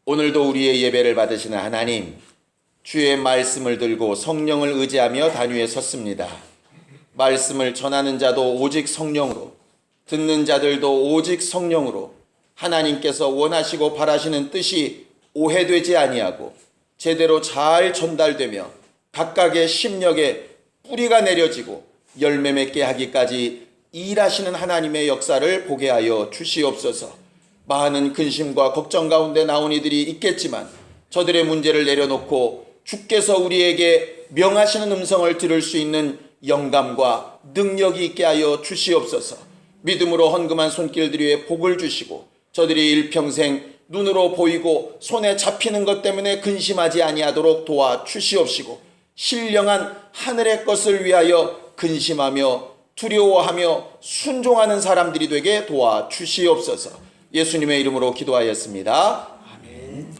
오늘도 우리의 예배를 받으시는 하나님, 주의 말씀을 들고 성령을 의지하며 단위에 섰습니다. 말씀을 전하는 자도 오직 성령으로, 듣는 자들도 오직 성령으로 하나님께서 원하시고 바라시는 뜻이 오해되지 아니하고 제대로 잘 전달되며 각각의 심령에 뿌리가 내려지고 열매 맺게 하기까지 일하시는 하나님의 역사를 보게 하여 주시옵소서. 많은 근심과 걱정 가운데 나온 이들이 있겠지만 저들의 문제를 내려놓고 주께서 우리에게 명하시는 음성을 들을 수 있는 영감과 능력이 있게 하여 주시옵소서. 믿음으로 헌금한 손길들이 복을 주시고 저들이 일평생 눈으로 보이고 손에 잡히는 것 때문에 근심하지 아니하도록 도와 주시옵시고 신령한 하늘의 것을 위하여 근심하며 두려워하며 순종하는 사람들이 되게 도와 주시옵소서. 예수님의 이름으로 기도하였습니다. 아멘.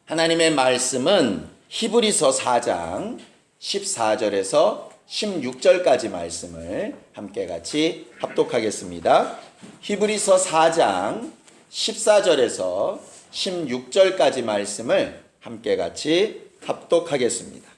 하나님의 말씀은 히브리서 4장 14절에서 16절까지 말씀을 함께 같이 합독하겠습니다. 히브리서 4장 14절에서 16절까지 말씀을 함께 같이 합독하겠습니다.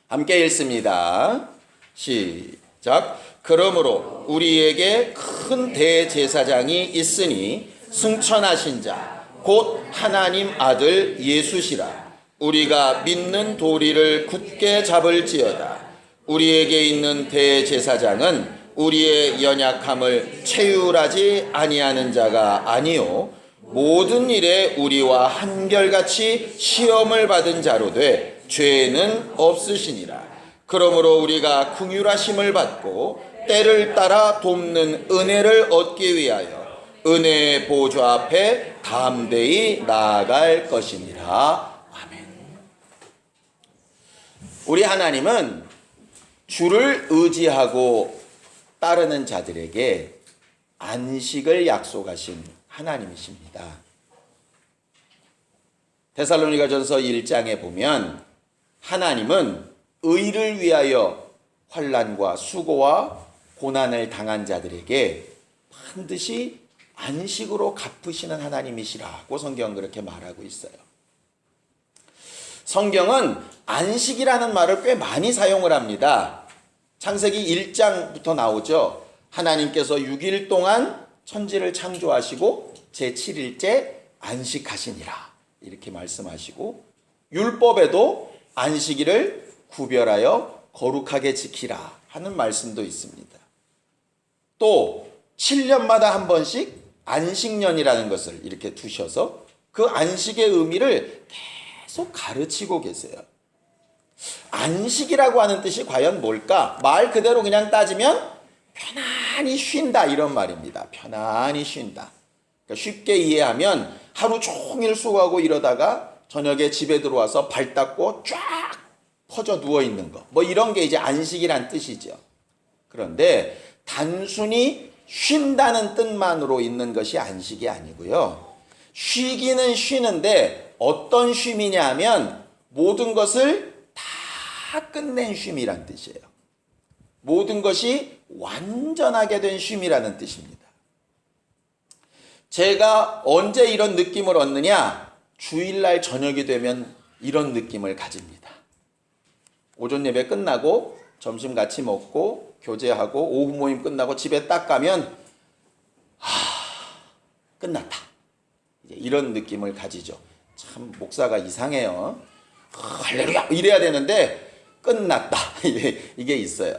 함께 읽습니다. 시작. 그러므로 우리에게 큰 대제사장이 있으니 승천하신 자 곧 하나님 아들 예수시라. 우리가 믿는 도리를 굳게 잡을지어다. 우리에게 있는 대제사장은 우리의 연약함을 체휼하지 아니하는 자가 아니요 모든 일에 우리와 한결같이 시험을 받은 자로 돼 죄는 없으시니라. 그러므로 우리가 긍휼하심을 받고 때를 따라 돕는 은혜를 얻기 위하여 은혜의 보좌 앞에 담대히 나아갈 것이니라. 아멘. 우리 하나님은 주를 의지하고 따르는 자들에게 안식을 약속하신 하나님이십니다. 데살로니가전서 1장에 보면 하나님은 의를 위하여 환난과 수고와 고난을 당한 자들에게 반드시 안식으로 갚으시는 하나님이시라고 성경은 그렇게 말하고 있어요. 성경은 안식이라는 말을 꽤 많이 사용을 합니다. 창세기 1장부터 나오죠. 하나님께서 6일 동안 천지를 창조하시고 제7일째 안식하시니라 이렇게 말씀하시고, 율법에도 안식일을 구별하여 거룩하게 지키라 하는 말씀도 있습니다. 또 7년마다 한 번씩 안식년이라는 것을 이렇게 두셔서 그 안식의 의미를 계속 가르치고 계세요. 안식이라고 하는 뜻이 과연 뭘까? 말 그대로 그냥 따지면 편안히 쉰다 이런 말입니다. 편안히 쉰다. 그러니까 쉽게 이해하면 하루 종일 수고하고 이러다가 저녁에 집에 들어와서 발 닦고 쫙 퍼져 누워 있는 거. 뭐 이런 게 이제 안식이란 뜻이죠. 그런데 단순히 쉰다는 뜻만으로 있는 것이 안식이 아니고요. 쉬기는 쉬는데 어떤 쉼이냐 하면 모든 것을 다 끝낸 쉼이란 뜻이에요. 모든 것이 완전하게 된 쉼이라는 뜻입니다. 제가 언제 이런 느낌을 얻느냐? 주일날 저녁이 되면 이런 느낌을 가집니다. 오전 예배 끝나고 점심 같이 먹고 교제하고 오후 모임 끝나고 집에 딱 가면 끝났다. 이제 이런 느낌을 가지죠. 참 목사가 이상해요. 할렐루야 이래야 되는데 끝났다. 이게 있어요.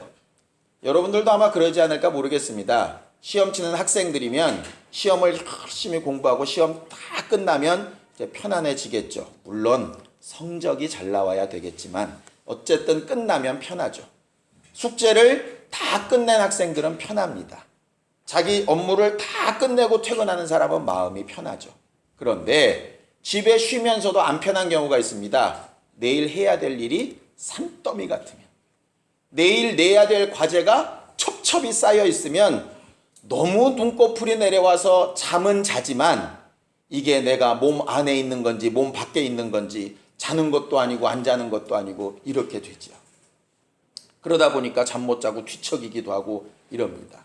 여러분들도 아마 그러지 않을까 모르겠습니다. 시험 치는 학생들이면 시험을 열심히 공부하고 시험 다 끝나면 이제 편안해지겠죠. 물론 성적이 잘 나와야 되겠지만 어쨌든 끝나면 편하죠. 숙제를 다 끝낸 학생들은 편합니다. 자기 업무를 다 끝내고 퇴근하는 사람은 마음이 편하죠. 그런데 집에 쉬면서도 안 편한 경우가 있습니다. 내일 해야 될 일이 산더미 같으면, 내일 내야 될 과제가 첩첩이 쌓여 있으면 너무 눈꺼풀이 내려와서 잠은 자지만 이게 내가 몸 안에 있는 건지 몸 밖에 있는 건지 자는 것도 아니고 안 자는 것도 아니고 이렇게 되죠. 그러다 보니까 잠 못 자고 뒤척이기도 하고 이럽니다.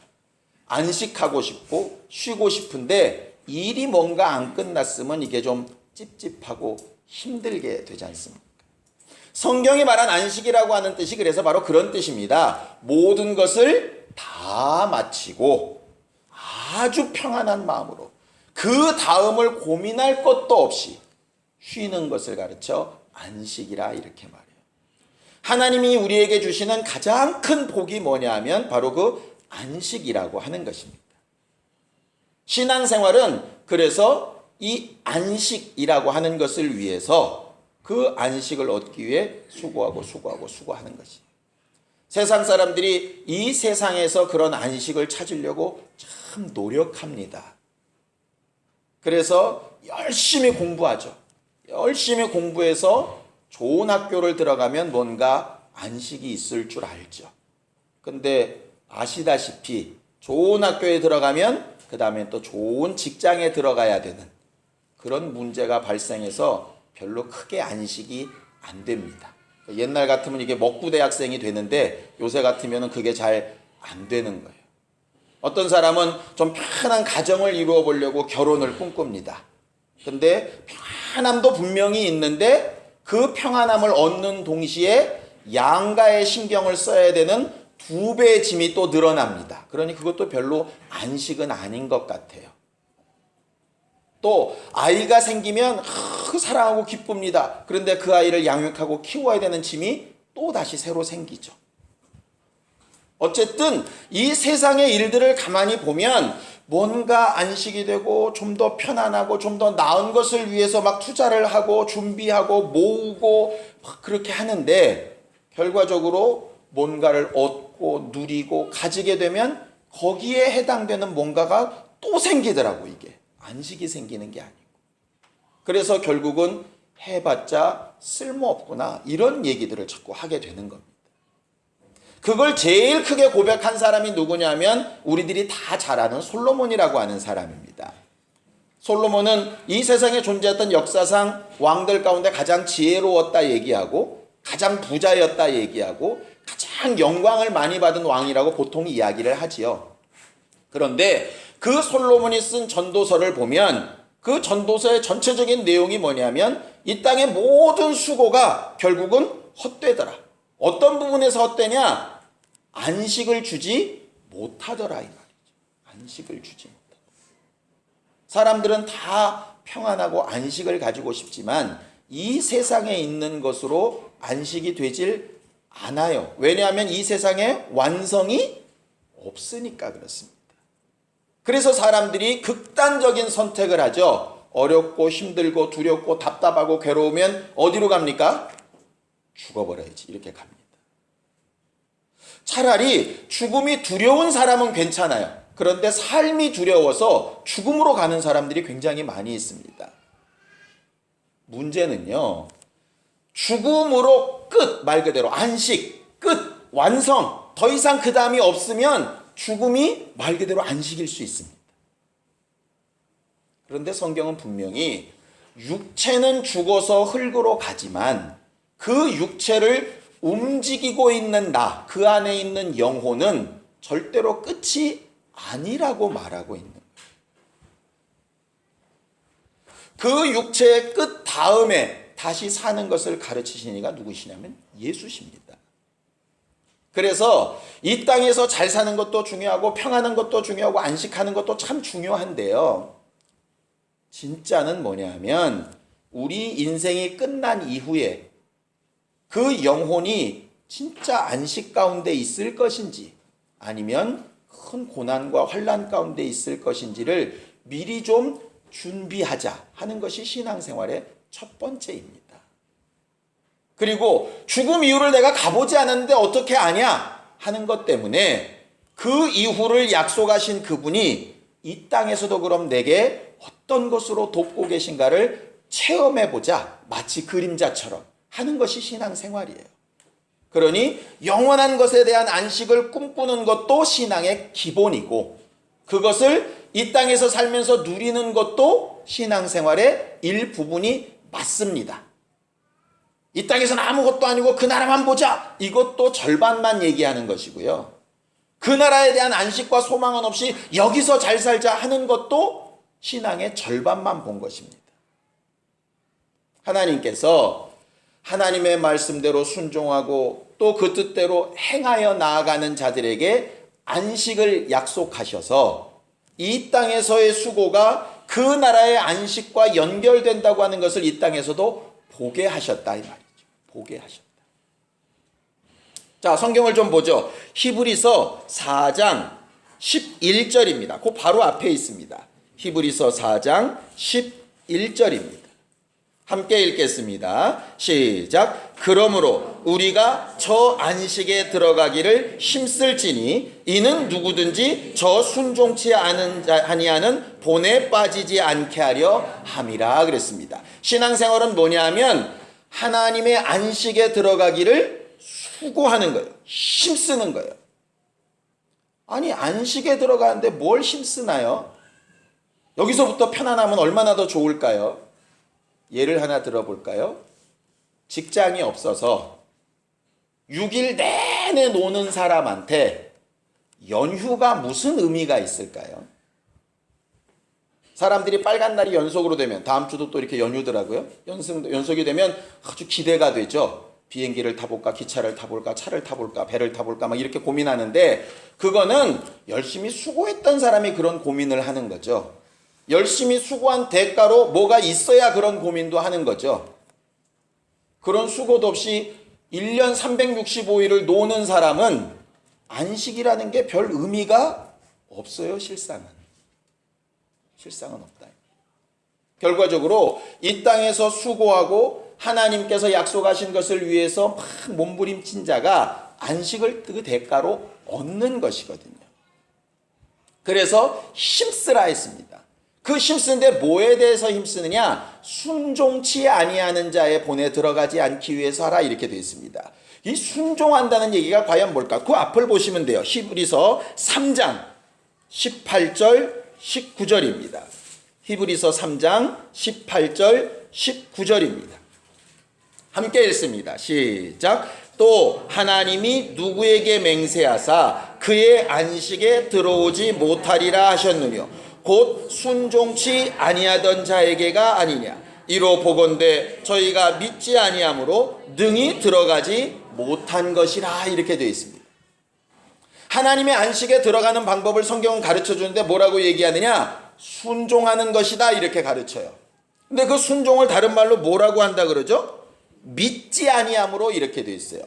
안식하고 싶고 쉬고 싶은데 일이 뭔가 안 끝났으면 이게 좀 찝찝하고 힘들게 되지 않습니까? 성경이 말한 안식이라고 하는 뜻이 그래서 바로 그런 뜻입니다. 모든 것을 다 마치고 아주 평안한 마음으로 그 다음을 고민할 것도 없이 쉬는 것을 가르쳐 안식이라 이렇게 말해요. 하나님이 우리에게 주시는 가장 큰 복이 뭐냐 하면 바로 그 안식이라고 하는 것입니다. 신앙생활은 그래서 이 안식이라고 하는 것을 위해서 그 안식을 얻기 위해 수고하는 것이에요. 세상 사람들이 이 세상에서 그런 안식을 찾으려고 참 노력합니다. 그래서 열심히 공부하죠. 열심히 공부해서 좋은 학교를 들어가면 뭔가 안식이 있을 줄 알죠. 근데 아시다시피 좋은 학교에 들어가면 그 다음에 또 좋은 직장에 들어가야 되는 그런 문제가 발생해서 별로 크게 안식이 안 됩니다. 옛날 같으면 이게 먹고 대학생이 되는데 요새 같으면 그게 잘 안 되는 거예요. 어떤 사람은 좀 편한 가정을 이루어 보려고 결혼을 꿈꿉니다. 근데 평안함도 분명히 있는데 그 평안함을 얻는 동시에 양가의 신경을 써야 되는 2배의 짐이 또 늘어납니다. 그러니 그것도 별로 안식은 아닌 것 같아요. 또 아이가 생기면 사랑하고 기쁩니다. 그런데 그 아이를 양육하고 키워야 되는 짐이 또 다시 새로 생기죠. 어쨌든 이 세상의 일들을 가만히 보면 뭔가 안식이 되고 좀 더 편안하고 좀 더 나은 것을 위해서 막 투자를 하고 준비하고 모으고 막 그렇게 하는데 결과적으로 뭔가를 얻고 누리고 가지게 되면 거기에 해당되는 뭔가가 또 생기더라고. 이게 안식이 생기는 게 아니고. 그래서 결국은 해봤자 쓸모없구나 이런 얘기들을 자꾸 하게 되는 겁니다. 그걸 제일 크게 고백한 사람이 누구냐면 우리들이 다 잘 아는 솔로몬이라고 하는 사람입니다. 솔로몬은 이 세상에 존재했던 역사상 왕들 가운데 가장 지혜로웠다 얘기하고 가장 부자였다 얘기하고 가장 영광을 많이 받은 왕이라고 보통 이야기를 하지요. 그런데 그 솔로몬이 쓴 전도서를 보면 그 전도서의 전체적인 내용이 뭐냐면 이 땅의 모든 수고가 결국은 헛되더라. 어떤 부분에서 헛되냐? 안식을 주지 못하더라 이 말이죠. 안식을 주지 못하더라. 사람들은 다 평안하고 안식을 가지고 싶지만 이 세상에 있는 것으로 안식이 되질 않아요. 왜냐하면 이 세상에 완성이 없으니까 그렇습니다. 그래서 사람들이 극단적인 선택을 하죠. 어렵고 힘들고 두렵고 답답하고 괴로우면 어디로 갑니까? 죽어버려야지 이렇게 갑니다. 차라리 죽음이 두려운 사람은 괜찮아요. 그런데 삶이 두려워서 죽음으로 가는 사람들이 굉장히 많이 있습니다. 문제는요. 죽음으로 끝, 말 그대로 안식, 끝, 완성, 더 이상 그 다음이 없으면 죽음이 말 그대로 안식일 수 있습니다. 그런데 성경은 분명히 육체는 죽어서 흙으로 가지만 그 육체를 움직이고 있는 나, 그 안에 있는 영혼은 절대로 끝이 아니라고 말하고 있는 거예요. 그 육체의 끝 다음에 다시 사는 것을 가르치신 이가 누구시냐면 예수십니다. 그래서 이 땅에서 잘 사는 것도 중요하고 평안한 것도 중요하고 안식하는 것도 참 중요한데요. 진짜는 뭐냐면 우리 인생이 끝난 이후에 그 영혼이 진짜 안식 가운데 있을 것인지 아니면 큰 고난과 환난 가운데 있을 것인지를 미리 좀 준비하자 하는 것이 신앙생활의 첫 번째입니다. 그리고 죽음 이후를 내가 가보지 않았는데 어떻게 아냐 하는 것 때문에 그 이후를 약속하신 그분이 이 땅에서도 그럼 내게 어떤 것으로 돕고 계신가를 체험해보자, 마치 그림자처럼 하는 것이 신앙생활이에요. 그러니 영원한 것에 대한 안식을 꿈꾸는 것도 신앙의 기본이고 그것을 이 땅에서 살면서 누리는 것도 신앙생활의 일부분이 맞습니다. 이 땅에서는 아무것도 아니고 그 나라만 보자, 이것도 절반만 얘기하는 것이고요. 그 나라에 대한 안식과 소망은 없이 여기서 잘 살자 하는 것도 신앙의 절반만 본 것입니다. 하나님께서 하나님의 말씀대로 순종하고 또 그 뜻대로 행하여 나아가는 자들에게 안식을 약속하셔서 이 땅에서의 수고가 그 나라의 안식과 연결된다고 하는 것을 이 땅에서도 보게 하셨다 이 말이죠. 보게 하셨다. 자, 성경을 좀 보죠. 히브리서 4장 11절입니다. 그 바로 앞에 있습니다. 히브리서 4장 11절입니다. 함께 읽겠습니다. 시작. 그러므로 우리가 저 안식에 들어가기를 힘쓸지니 이는 누구든지 저 순종치 아니하는 본에 빠지지 않게 하려 함이라 그랬습니다. 신앙생활은 뭐냐면 하나님의 안식에 들어가기를 수고하는 거예요. 힘쓰는 거예요. 아니, 안식에 들어가는데 뭘 힘쓰나요? 여기서부터 편안하면 얼마나 더 좋을까요? 예를 하나 들어볼까요? 직장이 없어서 6일 내내 노는 사람한테 연휴가 무슨 의미가 있을까요? 사람들이 빨간 날이 연속으로 되면 다음 주도 또 이렇게 연휴더라고요. 연속이 되면 아주 기대가 되죠. 비행기를 타볼까, 기차를 타볼까, 차를 타볼까, 배를 타볼까 막 이렇게 고민하는데 그거는 열심히 수고했던 사람이 그런 고민을 하는 거죠. 열심히 수고한 대가로 뭐가 있어야 그런 고민도 하는 거죠. 그런 수고도 없이 1년 365일을 노는 사람은 안식이라는 게 별 의미가 없어요. 실상은 없다. 결과적으로 이 땅에서 수고하고 하나님께서 약속하신 것을 위해서 막 몸부림친 자가 안식을 그 대가로 얻는 것이거든요. 그래서 힘쓰라 했습니다. 그 힘쓰는데 뭐에 대해서 힘쓰느냐? 순종치 아니하는 자의 본에 들어가지 않기 위해서 하라 이렇게 되어 있습니다. 이 순종한다는 얘기가 과연 뭘까? 그 앞을 보시면 돼요. 히브리서 3장 18절 19절입니다. 히브리서 3장 18절 19절입니다. 함께 읽습니다. 시작. 또 하나님이 누구에게 맹세하사 그의 안식에 들어오지 못하리라 하셨느뇨 곧 순종치 아니하던 자에게가 아니냐. 이로 보건대 저희가 믿지 아니하므로 능히 들어가지 못한 것이라 이렇게 되어 있습니다. 하나님의 안식에 들어가는 방법을 성경은 가르쳐 주는데 뭐라고 얘기하느냐? 순종하는 것이다 이렇게 가르쳐요. 근데 그 순종을 다른 말로 뭐라고 한다 그러죠? 믿지 아니함으로 이렇게 되어 있어요.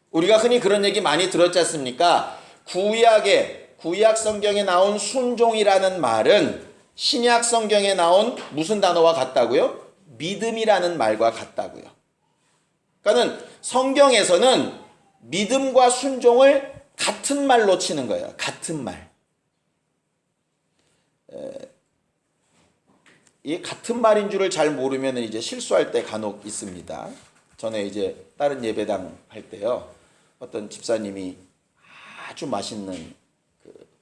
우리가 흔히 그런 얘기 많이 들었지 않습니까? 구약 성경에 나온 순종이라는 말은 신약 성경에 나온 무슨 단어와 같다고요? 믿음이라는 말과 같다고요. 그러니까 성경에서는 믿음과 순종을 같은 말로 치는 거예요. 같은 말. 이 같은 말인 줄을 잘 모르면 이제 실수할 때 간혹 있습니다. 전에 이제 다른 예배당 할 때요. 어떤 집사님이 아주 맛있는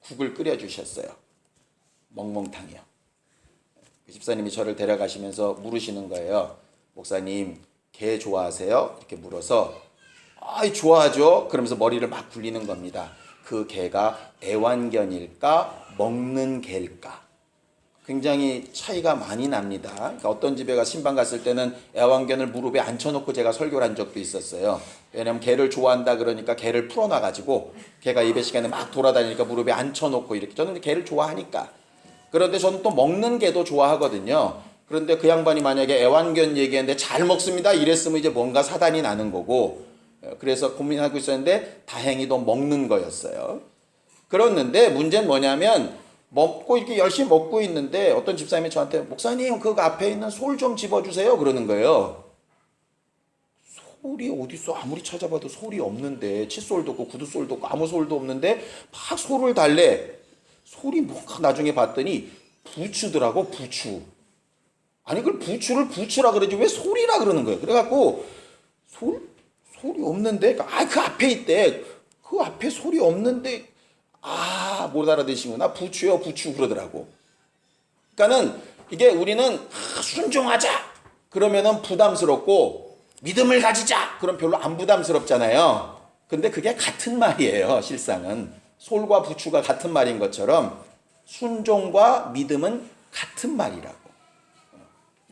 국을 끓여주셨어요. 멍멍탕이요. 그 집사님이 저를 데려가시면서 물으시는 거예요. 목사님, 게 좋아하세요? 이렇게 물어서 좋아하죠. 그러면서 머리를 막 굴리는 겁니다. 그 게가 애완견일까 먹는 게일까? 굉장히 차이가 많이 납니다. 그러니까 어떤 집에 신방 갔을 때는 애완견을 무릎에 앉혀놓고 제가 설교를 한 적도 있었어요. 왜냐하면 개를 좋아한다 그러니까 개를 풀어놔가지고 개가 예배 시간에 막 돌아다니니까 무릎에 앉혀놓고 이렇게. 저는 개를 좋아하니까. 그런데 저는 또 먹는 개도 좋아하거든요. 그런데 그 양반이 만약에 애완견 얘기했는데 잘 먹습니다 이랬으면 이제 뭔가 사단이 나는 거고. 그래서 고민하고 있었는데 다행히도 먹는 거였어요. 그랬는데 문제는 뭐냐면 먹고 이렇게 열심히 먹고 있는데 어떤 집사님이 저한테 목사님 그 앞에 있는 솔 좀 집어주세요 그러는 거예요. 솔이 어딨어? 아무리 찾아봐도 솔이 없는데 칫솔도 없고 구두솔도 없고 아무 솔도 없는데 막 솔을 달래. 솔이 뭔가 나중에 봤더니 부추더라고. 부추. 아니 그걸 부추를 부추라 그러지 왜 솔이라 그러는 거예요. 그래갖고 솔이 없는데 그 앞에 있대. 그 앞에 솔이 없는데 못 알아듣시구나. 부추요 부추 그러더라고. 그러니까는 이게 우리는 순종하자 그러면은 부담스럽고 믿음을 가지자 그럼 별로 안 부담스럽잖아요. 근데 그게 같은 말이에요. 실상은 솔과 부추가 같은 말인 것처럼 순종과 믿음은 같은 말이라고.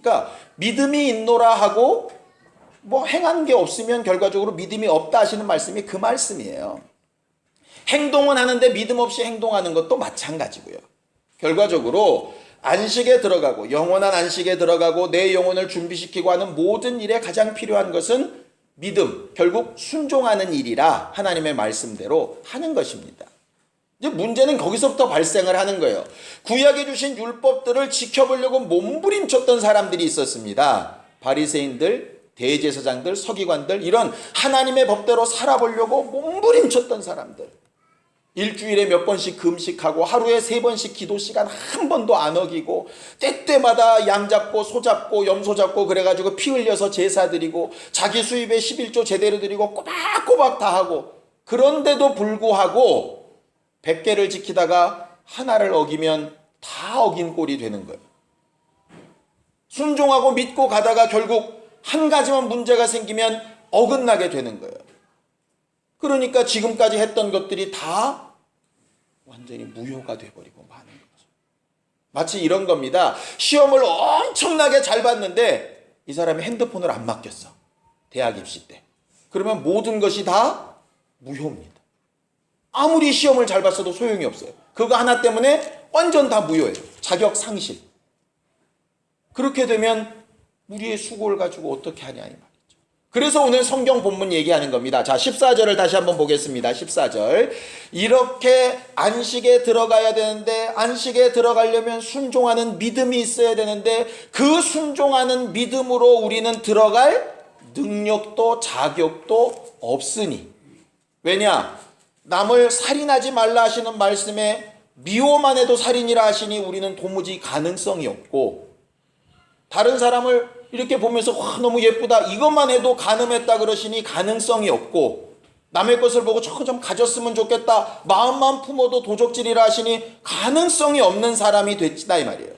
그러니까 믿음이 있노라 하고 뭐 행한 게 없으면 결과적으로 믿음이 없다 하시는 말씀이 그 말씀이에요. 행동은 하는데 믿음 없이 행동하는 것도 마찬가지고요. 결과적으로 안식에 들어가고 영원한 안식에 들어가고 내 영혼을 준비시키고 하는 모든 일에 가장 필요한 것은 믿음, 결국 순종하는 일이라 하나님의 말씀대로 하는 것입니다. 이제 문제는 거기서부터 발생을 하는 거예요. 구약에 주신 율법들을 지켜보려고 몸부림쳤던 사람들이 있었습니다. 바리새인들, 대제사장들, 서기관들, 이런 하나님의 법대로 살아보려고 몸부림쳤던 사람들. 일주일에 몇 번씩 금식하고 하루에 3번씩 기도 시간 한 번도 안 어기고 때때마다 양 잡고 소 잡고 염소 잡고 그래가지고 피 흘려서 제사 드리고 자기 수입에 11조 제대로 드리고 꼬박꼬박 다 하고, 그런데도 불구하고 100개를 지키다가 하나를 어기면 다 어긴 꼴이 되는 거예요. 순종하고 믿고 가다가 결국 한 가지만 문제가 생기면 어긋나게 되는 거예요. 그러니까 지금까지 했던 것들이 다 완전히 무효가 돼버리고 마는 거죠. 마치 이런 겁니다. 시험을 엄청나게 잘 봤는데 이 사람이 핸드폰을 안 맡겼어. 대학 입시 때. 그러면 모든 것이 다 무효입니다. 아무리 시험을 잘 봤어도 소용이 없어요. 그거 하나 때문에 완전 다 무효예요. 자격 상실. 그렇게 되면 우리의 수고를 가지고 어떻게 하냐 이 말이죠. 그래서 오늘 성경 본문 얘기하는 겁니다. 자, 14절을 다시 한번 보겠습니다. 14절. 이렇게 안식에 들어가야 되는데, 안식에 들어가려면 순종하는 믿음이 있어야 되는데, 그 순종하는 믿음으로 우리는 들어갈 능력도 자격도 없으니. 왜냐? 남을 살인하지 말라 하시는 말씀에 미워만 해도 살인이라 하시니 우리는 도무지 가능성이 없고, 다른 사람을 이렇게 보면서 너무 예쁘다 이것만 해도 간음했다 그러시니 가능성이 없고, 남의 것을 보고 저거 좀 가졌으면 좋겠다 마음만 품어도 도적질이라 하시니 가능성이 없는 사람이 됐다 이 말이에요.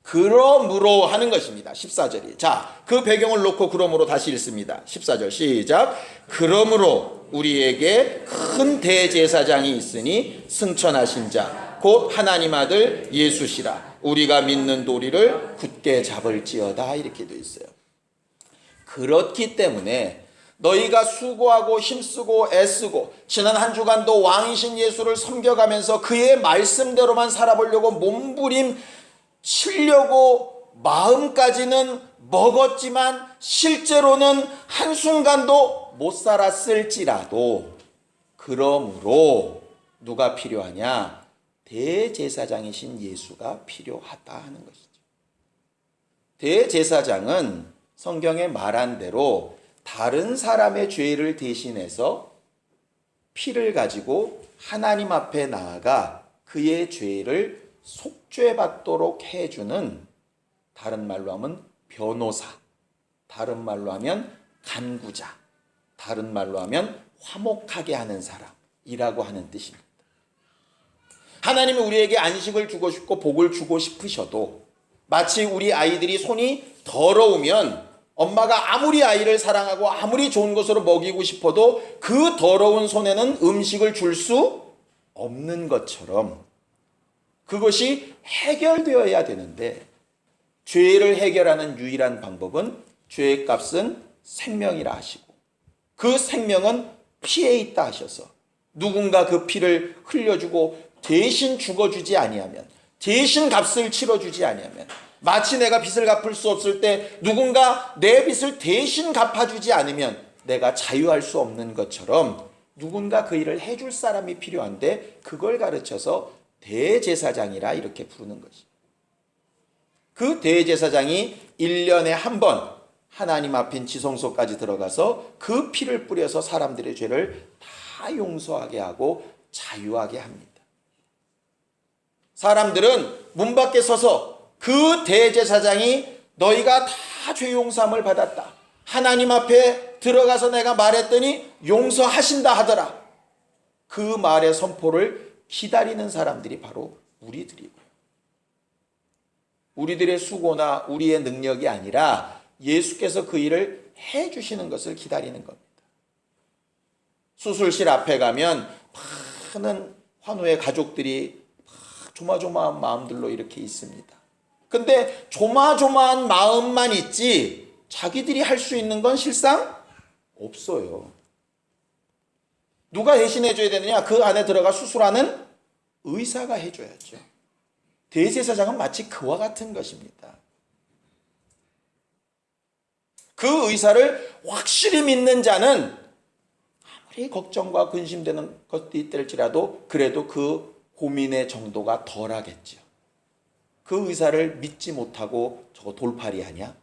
그러므로 하는 것입니다. 14절이. 자, 그 배경을 놓고 그러므로 다시 읽습니다. 14절 시작. 그러므로 우리에게 큰 대제사장이 있으니 승천하신 자 곧 하나님 아들 예수시라. 우리가 믿는 도리를 굳게 잡을지어다. 이렇게 되어 있어요. 그렇기 때문에 너희가 수고하고 힘쓰고 애쓰고 지난 한 주간도 왕이신 예수를 섬겨가면서 그의 말씀대로만 살아보려고 몸부림 치려고 마음까지는 먹었지만 실제로는 한순간도 못 살았을지라도, 그러므로 누가 필요하냐? 대제사장이신 예수가 필요하다 하는 것이죠. 대제사장은 성경에 말한 대로 다른 사람의 죄를 대신해서 피를 가지고 하나님 앞에 나아가 그의 죄를 속죄받도록 해주는, 다른 말로 하면 변호사, 다른 말로 하면 간구자, 다른 말로 하면 화목하게 하는 사람이라고 하는 뜻입니다. 하나님이 우리에게 안식을 주고 싶고 복을 주고 싶으셔도, 마치 우리 아이들이 손이 더러우면 엄마가 아무리 아이를 사랑하고 아무리 좋은 것으로 먹이고 싶어도 그 더러운 손에는 음식을 줄 수 없는 것처럼 그것이 해결되어야 되는데, 죄를 해결하는 유일한 방법은 죄의 값은 생명이라 하시고 그 생명은 피에 있다 하셔서 누군가 그 피를 흘려주고 대신 죽어주지 아니하면, 대신 값을 치러주지 아니하면, 마치 내가 빚을 갚을 수 없을 때 누군가 내 빚을 대신 갚아주지 않으면 내가 자유할 수 없는 것처럼 누군가 그 일을 해줄 사람이 필요한데, 그걸 가르쳐서 대제사장이라 이렇게 부르는 것입니다. 그 대제사장이 1년에 한 번 하나님 앞인 지성소까지 들어가서 그 피를 뿌려서 사람들의 죄를 다 용서하게 하고 자유하게 합니다. 사람들은 문 밖에 서서 그 대제사장이 너희가 다 죄 용서함을 받았다, 하나님 앞에 들어가서 내가 말했더니 용서하신다 하더라, 그 말의 선포를 기다리는 사람들이 바로 우리들이고요. 우리들의 수고나 우리의 능력이 아니라 예수께서 그 일을 해주시는 것을 기다리는 겁니다. 수술실 앞에 가면 많은 환우의 가족들이 조마조마한 마음들로 이렇게 있습니다. 근데 조마조마한 마음만 있지 자기들이 할 수 있는 건 실상 없어요. 누가 대신해 줘야 되느냐? 그 안에 들어가 수술하는 의사가 해줘야죠. 대제사장은 마치 그와 같은 것입니다. 그 의사를 확실히 믿는 자는 아무리 걱정과 근심되는 것도 있을지라도 그래도 그 고민의 정도가 덜하겠죠. 그 의사를 믿지 못하고 저거 돌팔이 하냐?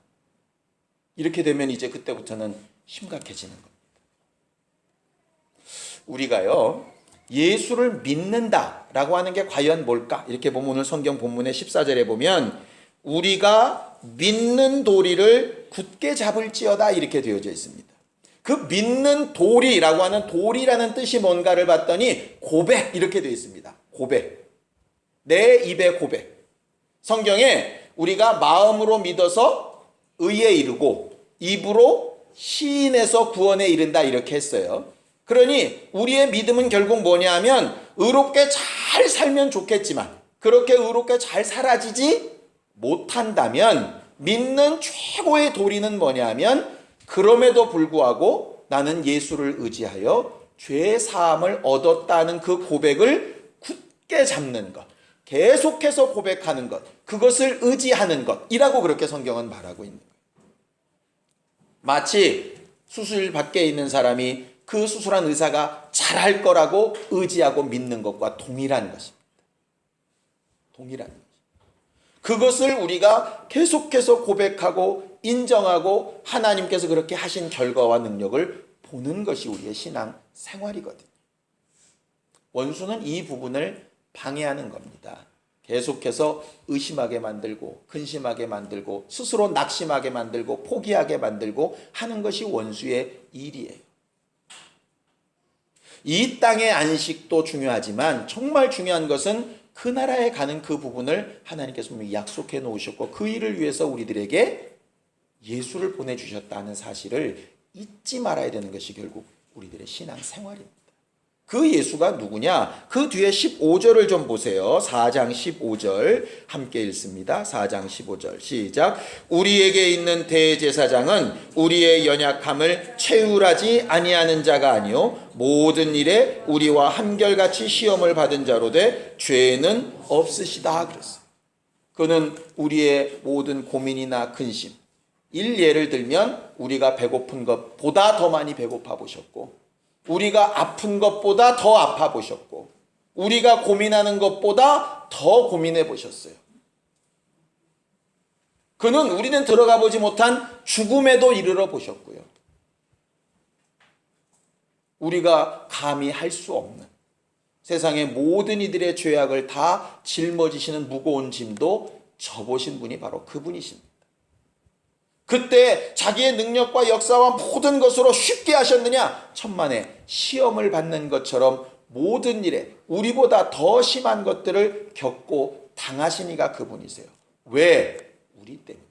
이렇게 되면 이제 그때부터는 심각해지는 겁니다. 우리가요, 예수를 믿는다라고 하는 게 과연 뭘까? 이렇게 보면 오늘 성경 본문의 14절에 보면 우리가 믿는 도리를 굳게 잡을지어다 이렇게 되어져 있습니다. 그 믿는 도리라고 하는 도리라는 뜻이 뭔가를 봤더니 고백 이렇게 되어 있습니다. 고백. 내 입의 고백. 성경에 우리가 마음으로 믿어서 의에 이르고 입으로 시인해서 구원에 이른다 이렇게 했어요. 그러니 우리의 믿음은 결국 뭐냐 하면 의롭게 잘 살면 좋겠지만 그렇게 의롭게 잘 살아지지 못한다면 믿는 최고의 도리는 뭐냐 하면 그럼에도 불구하고 나는 예수를 의지하여 죄 사함을 얻었다는 그 고백을 굳게 잡는 것, 계속해서 고백하는 것, 그것을 의지하는 것이라고 그렇게 성경은 말하고 있는 거예요. 마치 수술 밖에 있는 사람이 그 수술한 의사가 잘할 거라고 의지하고 믿는 것과 동일한 것입니다. 동일한 것. 그것을 우리가 계속해서 고백하고 인정하고 하나님께서 그렇게 하신 결과와 능력을 보는 것이 우리의 신앙 생활이거든요. 원수는 이 부분을 방해하는 겁니다. 계속해서 의심하게 만들고 근심하게 만들고 스스로 낙심하게 만들고 포기하게 만들고 하는 것이 원수의 일이에요. 이 땅의 안식도 중요하지만 정말 중요한 것은 그 나라에 가는 그 부분을 하나님께서 약속해 놓으셨고 그 일을 위해서 우리들에게 예수를 보내주셨다는 사실을 잊지 말아야 되는 것이 결국 우리들의 신앙 생활입니다. 그 예수가 누구냐? 그 뒤에 15절을 좀 보세요. 4장 15절 함께 읽습니다. 4장 15절 시작. 우리에게 있는 대제사장은 우리의 연약함을 채울하지 아니하는 자가 아니요 모든 일에 우리와 한결같이 시험을 받은 자로 돼 죄는 없으시다 그랬어요. 그는 우리의 모든 고민이나 근심, 예를 들면 우리가 배고픈 것보다 더 많이 배고파 보셨고 우리가 아픈 것보다 더 아파 보셨고 우리가 고민하는 것보다 더 고민해 보셨어요. 그는 우리는 들어가 보지 못한 죽음에도 이르러 보셨고요. 우리가 감히 할 수 없는 세상의 모든 이들의 죄악을 다 짊어지시는 무거운 짐도 져보신 분이 바로 그분이십니다. 그때 자기의 능력과 역사와 모든 것으로 쉽게 하셨느냐? 천만에 시험을 받는 것처럼 모든 일에 우리보다 더 심한 것들을 겪고 당하시니가 그분이세요. 왜? 우리 때문에.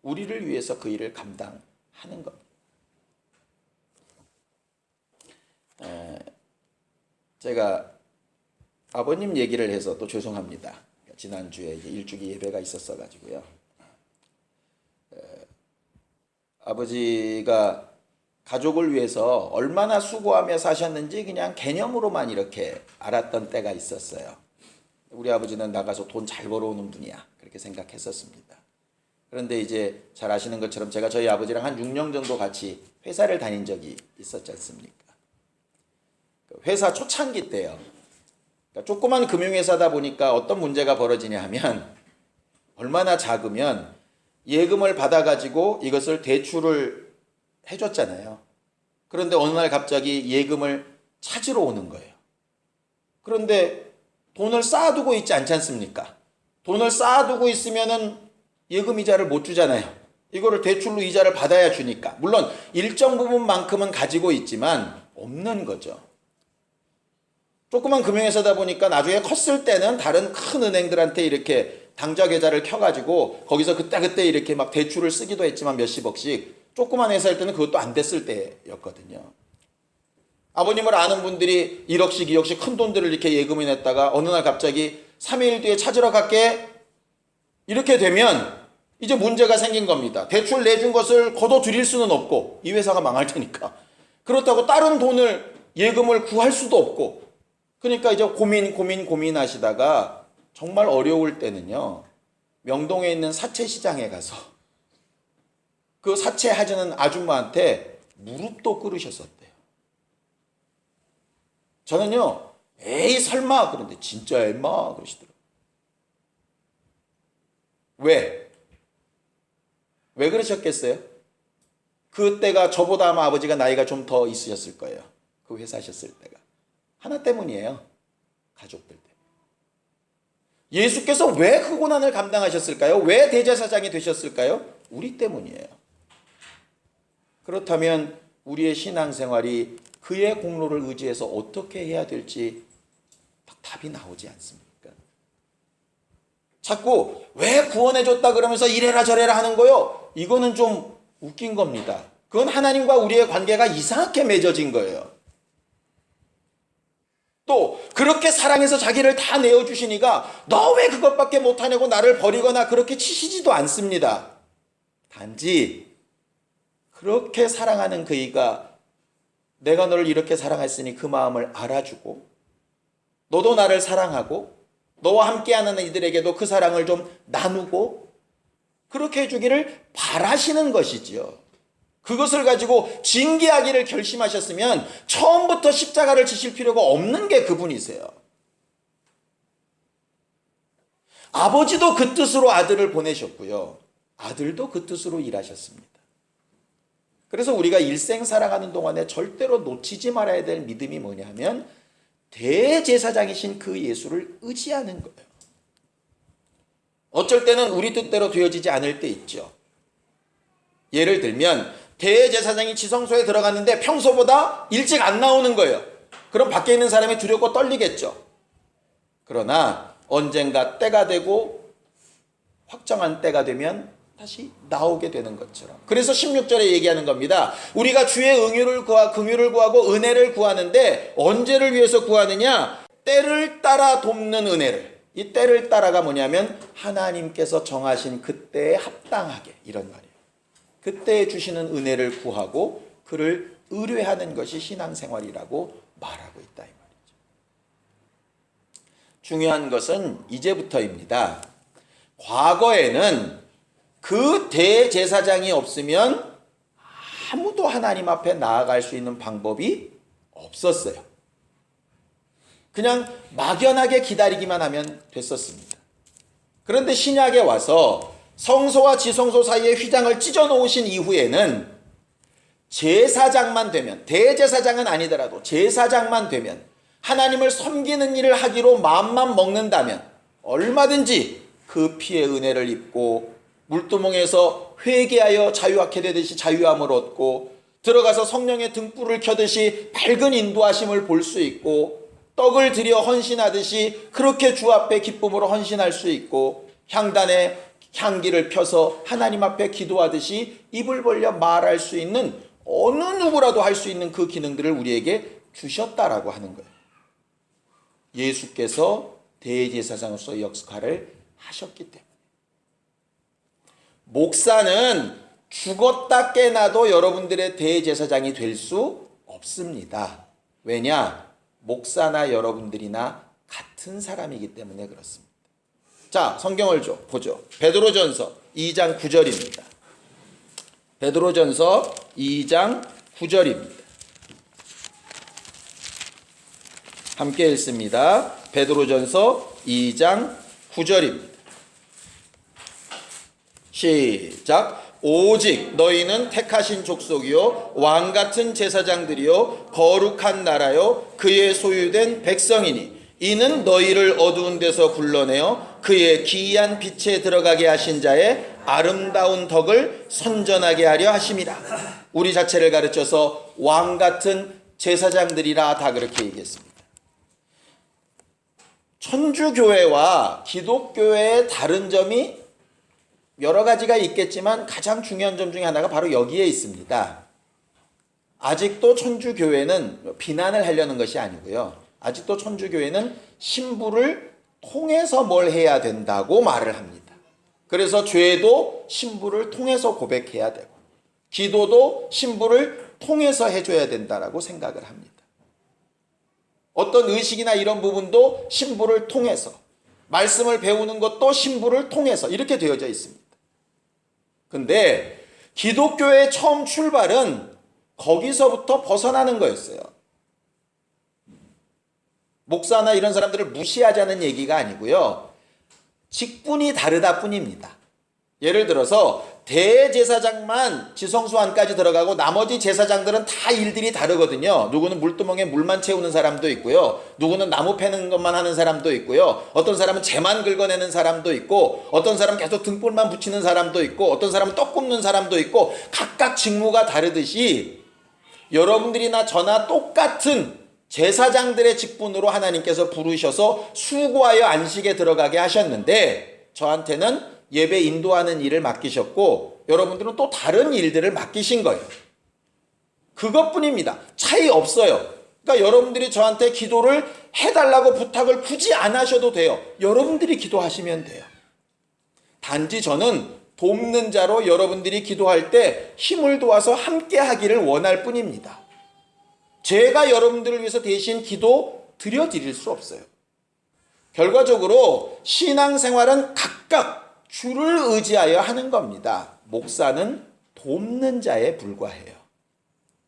우리를 위해서 그 일을 감당하는 겁니다. 제가 아버님 얘기를 해서 또 죄송합니다. 지난주에 이제 일주기 예배가 있었어가지고요. 아버지가 가족을 위해서 얼마나 수고하며 사셨는지 그냥 개념으로만 이렇게 알았던 때가 있었어요. 우리 아버지는 나가서 돈 잘 벌어오는 분이야. 그렇게 생각했었습니다. 그런데 이제 잘 아시는 것처럼 제가 저희 아버지랑 한 6년 정도 같이 회사를 다닌 적이 있었지 않습니까? 회사 초창기 때요. 조그만 금융회사다 보니까 어떤 문제가 벌어지냐 하면 얼마나 작으면 예금을 받아가지고 이것을 대출을 해줬잖아요. 그런데 어느 날 갑자기 예금을 찾으러 오는 거예요. 그런데 돈을 쌓아두고 있지 않지 않습니까? 돈을 쌓아두고 있으면은 예금 이자를 못 주잖아요. 이거를 대출로 이자를 받아야 주니까. 물론 일정 부분만큼은 가지고 있지만 없는 거죠. 조그만 금융회사다 보니까 나중에 컸을 때는 다른 큰 은행들한테 이렇게 당좌 계좌를 켜가지고 거기서 그때 이렇게 막 대출을 쓰기도 했지만 몇십억씩 조그만 회사일 때는 그것도 안 됐을 때였거든요. 아버님을 아는 분들이 1억씩 2억씩 큰 돈들을 이렇게 예금해 냈다가 어느 날 갑자기 3일 뒤에 찾으러 갈게 이렇게 되면 이제 문제가 생긴 겁니다. 대출 내준 것을 걷어들일 수는 없고 이 회사가 망할 테니까. 그렇다고 다른 돈을 예금을 구할 수도 없고 그러니까 이제 고민하시다가 정말 어려울 때는요. 명동에 있는 사채시장에 가서 그 사채 하시는 아줌마한테 무릎도 꿇으셨었대요. 저는요. 에이 설마 그런데 진짜 임마 그러시더라고요. 왜? 왜 그러셨겠어요? 그때가 저보다 아마 아버지가 나이가 좀 더 있으셨을 거예요. 그 회사 하셨을 때가. 하나 때문이에요. 가족들 때문에. 예수께서 왜 그 고난을 감당하셨을까요? 왜 대제사장이 되셨을까요? 우리 때문이에요. 그렇다면 우리의 신앙생활이 그의 공로를 의지해서 어떻게 해야 될지 답이 나오지 않습니까? 자꾸 왜 구원해줬다 그러면서 이래라 저래라 하는 거요. 이거는 좀 웃긴 겁니다. 그건 하나님과 우리의 관계가 이상하게 맺어진 거예요. 또 그렇게 사랑해서 자기를 다 내어주시니까 너 왜 그것밖에 못하냐고 나를 버리거나 그렇게 치시지도 않습니다. 단지 그렇게 사랑하는 그이가 내가 너를 이렇게 사랑했으니 그 마음을 알아주고 너도 나를 사랑하고 너와 함께하는 이들에게도 그 사랑을 좀 나누고 그렇게 해주기를 바라시는 것이지요. 그것을 가지고 징계하기를 결심하셨으면 처음부터 십자가를 지실 필요가 없는 게 그분이세요. 아버지도 그 뜻으로 아들을 보내셨고요. 아들도 그 뜻으로 일하셨습니다. 그래서 우리가 일생 살아가는 동안에 절대로 놓치지 말아야 될 믿음이 뭐냐면 대제사장이신 그 예수를 의지하는 거예요. 어쩔 때는 우리 뜻대로 되어지지 않을 때 있죠. 예를 들면 대제사장이 지성소에 들어갔는데 평소보다 일찍 안 나오는 거예요. 그럼 밖에 있는 사람이 두렵고 떨리겠죠. 그러나 언젠가 때가 되고 확정한 때가 되면 다시 나오게 되는 것처럼. 그래서 16절에 얘기하는 겁니다. 우리가 주의 긍휼을 구하고 은혜를 구하는데 언제를 위해서 구하느냐? 때를 따라 돕는 은혜를. 이 때를 따라가 뭐냐면 하나님께서 정하신 그때에 합당하게 이런 말이에요. 그때에 주시는 은혜를 구하고 그를 의뢰하는 것이 신앙생활이라고 말하고 있다 이 말이죠. 중요한 것은 이제부터입니다. 과거에는 그 대제사장이 없으면 아무도 하나님 앞에 나아갈 수 있는 방법이 없었어요. 그냥 막연하게 기다리기만 하면 됐었습니다. 그런데 신약에 와서 성소와 지성소 사이에 휘장을 찢어 놓으신 이후에는 제사장만 되면, 대제사장은 아니더라도 제사장만 되면 하나님을 섬기는 일을 하기로 마음만 먹는다면 얼마든지 그 피의 은혜를 입고 물두멍에서 회개하여 자유하게 되듯이 자유함을 얻고 들어가서 성령의 등불을 켜듯이 밝은 인도하심을 볼 수 있고 떡을 드려 헌신하듯이 그렇게 주 앞에 기쁨으로 헌신할 수 있고 향단에 향기를 펴서 하나님 앞에 기도하듯이 입을 벌려 말할 수 있는 어느 누구라도 할 수 있는 그 기능들을 우리에게 주셨다라고 하는 거예요. 예수께서 대제사장으로서 역할을 하셨기 때문에. 목사는 죽었다 깨나도 여러분들의 대제사장이 될 수 없습니다. 왜냐? 목사나 여러분들이나 같은 사람이기 때문에 그렇습니다. 자, 성경을 보죠. 베드로전서 2장 9절입니다. 베드로전서 2장 9절입니다. 함께 읽습니다. 베드로전서 2장 9절입니다. 시작. 오직 너희는 택하신 족속이요 왕같은 제사장들이요 거룩한 나라요 그의 소유된 백성이니 이는 너희를 어두운 데서 불러내어 그의 기이한 빛에 들어가게 하신 자의 아름다운 덕을 선전하게 하려 하심이라. 우리 자체를 가르쳐서 왕같은 제사장들이라 다 그렇게 얘기했습니다. 천주교회와 기독교회의 다른 점이 여러 가지가 있겠지만 가장 중요한 점 중에 하나가 바로 여기에 있습니다. 아직도 천주교회는 비난을 하려는 것이 아니고요. 아직도 천주교회는 신부를 통해서 뭘 해야 된다고 말을 합니다. 그래서 죄도 신부를 통해서 고백해야 되고 기도도 신부를 통해서 해줘야 된다라고 생각을 합니다. 어떤 의식이나 이런 부분도 신부를 통해서, 말씀을 배우는 것도 신부를 통해서 이렇게 되어져 있습니다. 근데 기독교의 처음 출발은 거기서부터 벗어나는 거였어요. 목사나 이런 사람들을 무시하자는 얘기가 아니고요. 직분이 다르다 뿐입니다. 예를 들어서 대제사장만 지성소안까지 들어가고 나머지 제사장들은 다 일들이 다르거든요. 누구는 물두멍에 물만 채우는 사람도 있고요. 누구는 나무 패는 것만 하는 사람도 있고요. 어떤 사람은 재만 긁어내는 사람도 있고 어떤 사람은 계속 등불만 붙이는 사람도 있고 어떤 사람은 떡 굽는 사람도 있고 각각 직무가 다르듯이 여러분들이나 저나 똑같은 제사장들의 직분으로 하나님께서 부르셔서 수고하여 안식에 들어가게 하셨는데 저한테는 예배 인도하는 일을 맡기셨고 여러분들은 또 다른 일들을 맡기신 거예요. 그것뿐입니다. 차이 없어요. 그러니까 여러분들이 저한테 기도를 해달라고 부탁을 굳이 안 하셔도 돼요. 여러분들이 기도하시면 돼요. 단지 저는 돕는 자로 여러분들이 기도할 때 힘을 도와서 함께 하기를 원할 뿐입니다. 제가 여러분들을 위해서 대신 기도 드려드릴 수 없어요. 결과적으로 신앙생활은 각각 주를 의지하여 하는 겁니다. 목사는 돕는 자에 불과해요.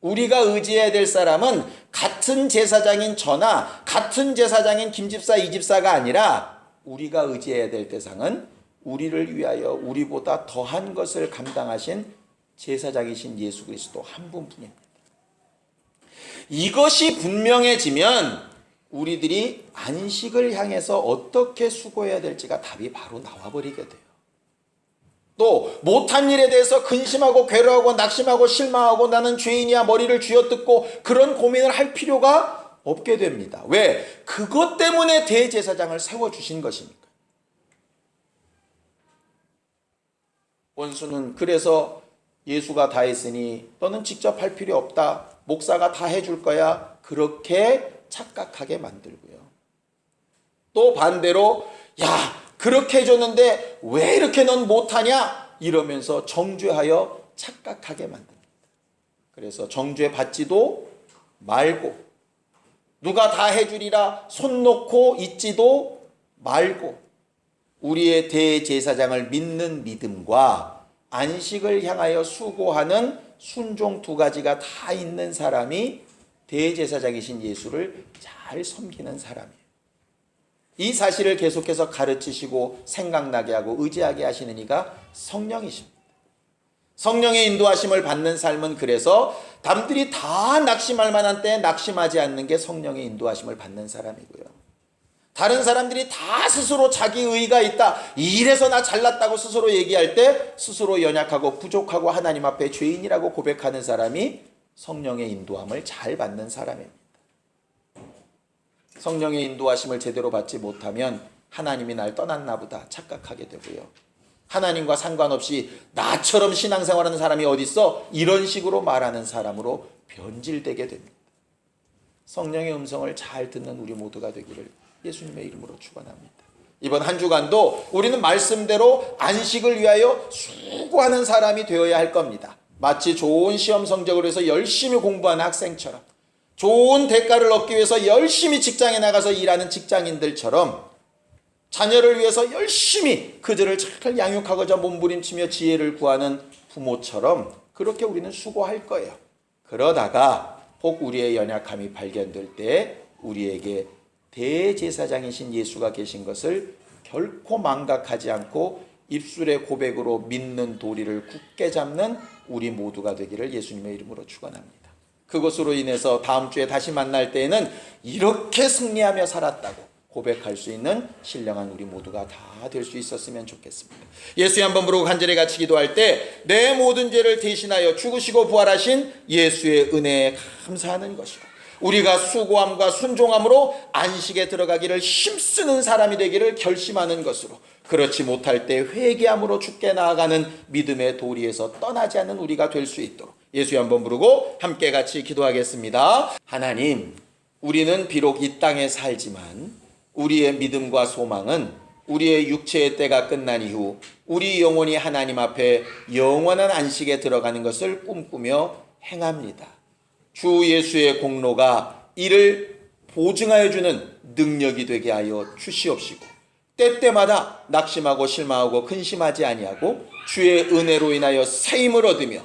우리가 의지해야 될 사람은 같은 제사장인 저나 같은 제사장인 김집사, 이집사가 아니라 우리가 의지해야 될 대상은 우리를 위하여 우리보다 더한 것을 감당하신 제사장이신 예수 그리스도 한 분뿐입니다. 이것이 분명해지면 우리들이 안식을 향해서 어떻게 수고해야 될지가 답이 바로 나와버리게 돼요. 또 못한 일에 대해서 근심하고 괴로워하고 낙심하고 실망하고 나는 죄인이야 머리를 쥐어뜯고 그런 고민을 할 필요가 없게 됩니다. 왜? 그것 때문에 대제사장을 세워주신 것이니까. 원수는 그래서 예수가 다 했으니 너는 직접 할 필요 없다. 목사가 다 해줄 거야. 그렇게 착각하게 만들고요. 또 반대로 야 그렇게 해줬는데 왜 이렇게 넌 못하냐? 이러면서 정죄하여 착각하게 만듭니다. 그래서 정죄 받지도 말고 누가 다 해주리라 손 놓고 있지도 말고 우리의 대제사장을 믿는 믿음과 안식을 향하여 수고하는 순종 두 가지가 다 있는 사람이 대제사장이신 예수를 잘 섬기는 사람이에요. 이 사실을 계속해서 가르치시고 생각나게 하고 의지하게 하시는 이가 성령이십니다. 성령의 인도하심을 받는 삶은 그래서 남들이 다 낙심할 만한 때에 낙심하지 않는 게 성령의 인도하심을 받는 사람이고요. 다른 사람들이 다 스스로 자기 의의가 있다. 이래서 나 잘났다고 스스로 얘기할 때 스스로 연약하고 부족하고 하나님 앞에 죄인이라고 고백하는 사람이 성령의 인도함을 잘 받는 사람입니다. 성령의 인도하심을 제대로 받지 못하면 하나님이 날 떠났나 보다 착각하게 되고요. 하나님과 상관없이 나처럼 신앙생활하는 사람이 어딨어? 이런 식으로 말하는 사람으로 변질되게 됩니다. 성령의 음성을 잘 듣는 우리 모두가 되기를 예수님의 이름으로 축원합니다. 이번 한 주간도 우리는 말씀대로 안식을 위하여 수고하는 사람이 되어야 할 겁니다. 마치 좋은 시험 성적을 위해서 열심히 공부하는 학생처럼 좋은 대가를 얻기 위해서 열심히 직장에 나가서 일하는 직장인들처럼 자녀를 위해서 열심히 그들을 잘 양육하고자 몸부림치며 지혜를 구하는 부모처럼 그렇게 우리는 수고할 거예요. 그러다가 혹 우리의 연약함이 발견될 때 우리에게 대제사장이신 예수가 계신 것을 결코 망각하지 않고 입술의 고백으로 믿는 도리를 굳게 잡는 우리 모두가 되기를 예수님의 이름으로 축원합니다. 그것으로 인해서 다음 주에 다시 만날 때에는 이렇게 승리하며 살았다고 고백할 수 있는 신령한 우리 모두가 다 될 수 있었으면 좋겠습니다. 예수의 한번 부르고 간절히 같이 기도할 때 내 모든 죄를 대신하여 죽으시고 부활하신 예수의 은혜에 감사하는 것이고 우리가 수고함과 순종함으로 안식에 들어가기를 힘쓰는 사람이 되기를 결심하는 것으로 그렇지 못할 때 회개함으로 주께 나아가는 믿음의 도리에서 떠나지 않는 우리가 될 수 있도록 예수의 한번 부르고 함께 같이 기도하겠습니다. 하나님, 우리는 비록 이 땅에 살지만 우리의 믿음과 소망은 우리의 육체의 때가 끝난 이후 우리 영혼이 하나님 앞에 영원한 안식에 들어가는 것을 꿈꾸며 행합니다. 주 예수의 공로가 이를 보증하여 주는 능력이 되게 하여 주시옵시고, 때때마다 낙심하고 실망하고 근심하지 아니하고 주의 은혜로 인하여 새 힘을 얻으며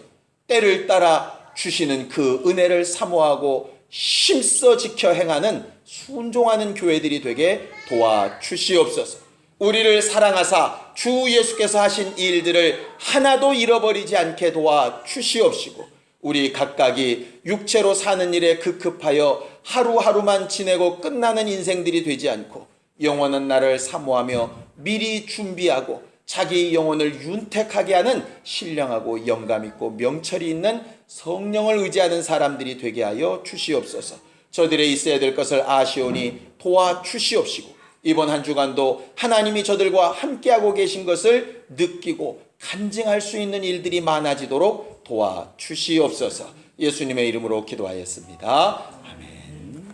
때를 따라 주시는 그 은혜를 사모하고 힘써 지켜 행하는 순종하는 교회들이 되게 도와주시옵소서. 우리를 사랑하사 주 예수께서 하신 일들을 하나도 잃어버리지 않게 도와주시옵시고, 우리 각각이 육체로 사는 일에 급급하여 하루하루만 지내고 끝나는 인생들이 되지 않고 영원한 날을 사모하며 미리 준비하고 자기 영혼을 윤택하게 하는 신령하고 영감있고 명철이 있는 성령을 의지하는 사람들이 되게 하여 주시옵소서. 저들의 있어야 될 것을 아시오니 도와주시옵시고, 이번 한 주간도 하나님이 저들과 함께하고 계신 것을 느끼고 간증할 수 있는 일들이 많아지도록 도와주시옵소서. 예수님의 이름으로 기도하였습니다. 아멘.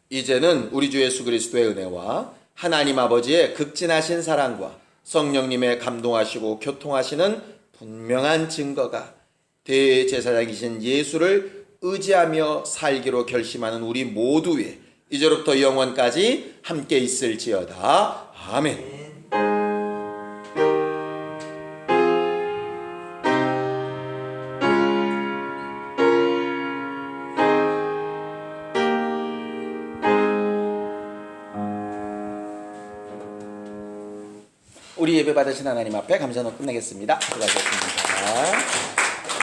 이제는 우리 주 예수 그리스도의 은혜와 하나님 아버지의 극진하신 사랑과 성령님의 감동하시고 교통하시는 분명한 증거가 대제사장이신 예수를 의지하며 살기로 결심하는 우리 모두 위에 이제로부터 영원까지 함께 있을지어다. 아멘. 우리 예배 받으신 하나님 앞에 감사로 끝내겠습니다. 수고하셨습니다.